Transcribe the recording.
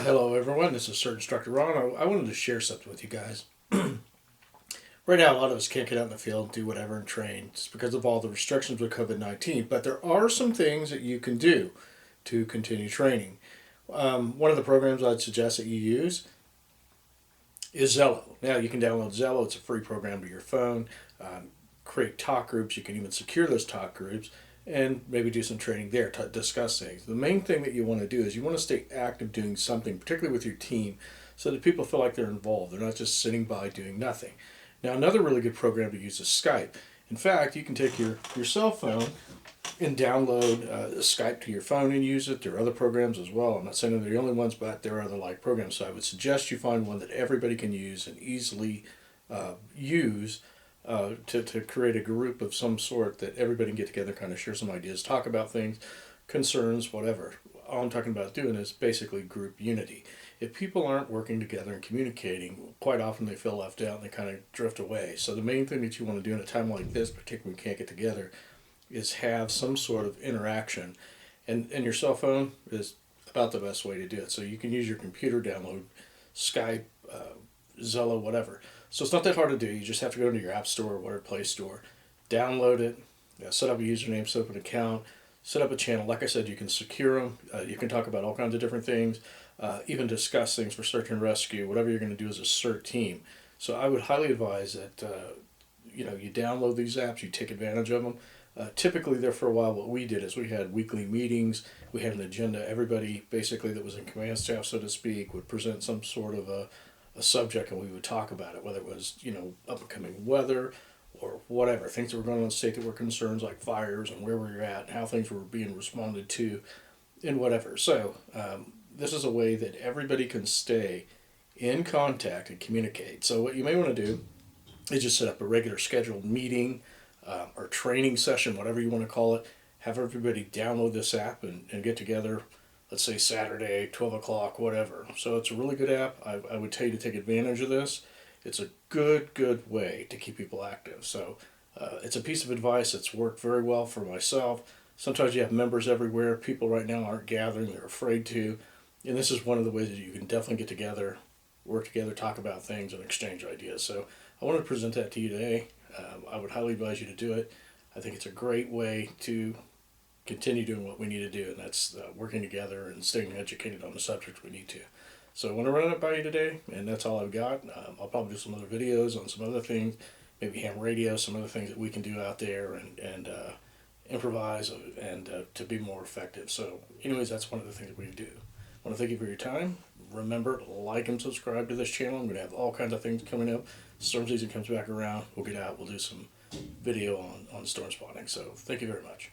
Hello everyone, this is CERT Instructor Ron. I wanted to share something with you guys. Right now, a lot of us can't get out in the field and do whatever and train just because of all the restrictions with COVID-19, but there are some things that you can do to continue training. One of the programs I'd suggest that you use is Zello. Now, you can download Zello, it's a free program to your phone. Create talk groups, you can even secure those talk groups and maybe do some training there to discuss things. The main thing that you want to do is you want to stay active doing something, particularly with your team, so that people feel like they're involved. They're not just sitting by doing nothing. Now, another really good program to use is Skype. In fact, you can take your cell phone and download Skype to your phone and use it. There are other programs as well. I'm not saying they're the only ones, but there are other like programs. So I would suggest you find one that everybody can use and easily use to create a group of some sort that everybody can get together, kind of share some ideas, talk about things, concerns, whatever. All I'm talking about doing is basically group unity. If people aren't working together and communicating, quite often they feel left out and they kind of drift away. So the main thing that you want to do in a time like this, particularly when you can't get together, is have some sort of interaction. And your cell phone is about the best way to do it. So you can use your computer, download Skype, Zello, whatever. So it's not that hard to do. You just have to go into your app store or whatever Play Store, download it, set up a username, set up an account, set up a channel. Like I said, you can secure them. You can talk about all kinds of different things, even discuss things for search and rescue, whatever you're going to do as a CERT team. So I would highly advise that you download these apps, you take advantage of them. Typically there for a while, what we did is we had weekly meetings, we had an agenda. Everybody basically that was in command staff, so to speak, would present some sort of a subject and we would talk about it, whether it was, upcoming weather or whatever, things that were going on in the state that were concerns like fires and where we were at, how things were being responded to and whatever. So this is a way that everybody can stay in contact and communicate. So what you may want to do is just set up a regular scheduled meeting or training session, whatever you want to call it. Have everybody download this app and get together, let's say Saturday, 12 o'clock, whatever. So it's a really good app. I would tell you to take advantage of this. It's a good way to keep people active. So it's a piece of advice that's worked very well for myself. Sometimes you have members everywhere. People right now aren't gathering. They're afraid to. And this is one of the ways that you can definitely get together, work together, talk about things, and exchange ideas. So I wanted to present that to you today. I would highly advise you to do it. I think it's a great way to continue doing what we need to do, and that's working together and staying educated on the subject we need to. So I want to run it by you today, and that's all I've got. I'll probably do some other videos on some other things, maybe ham radio, some other things that we can do out there and improvise and to be more effective. So anyways, that's one of the things that we do. I want to thank you for your time. Remember, like and subscribe to this channel. I'm going to have all kinds of things coming up. Storm season comes back around. We'll get out. We'll do some video on storm spotting. So thank you very much.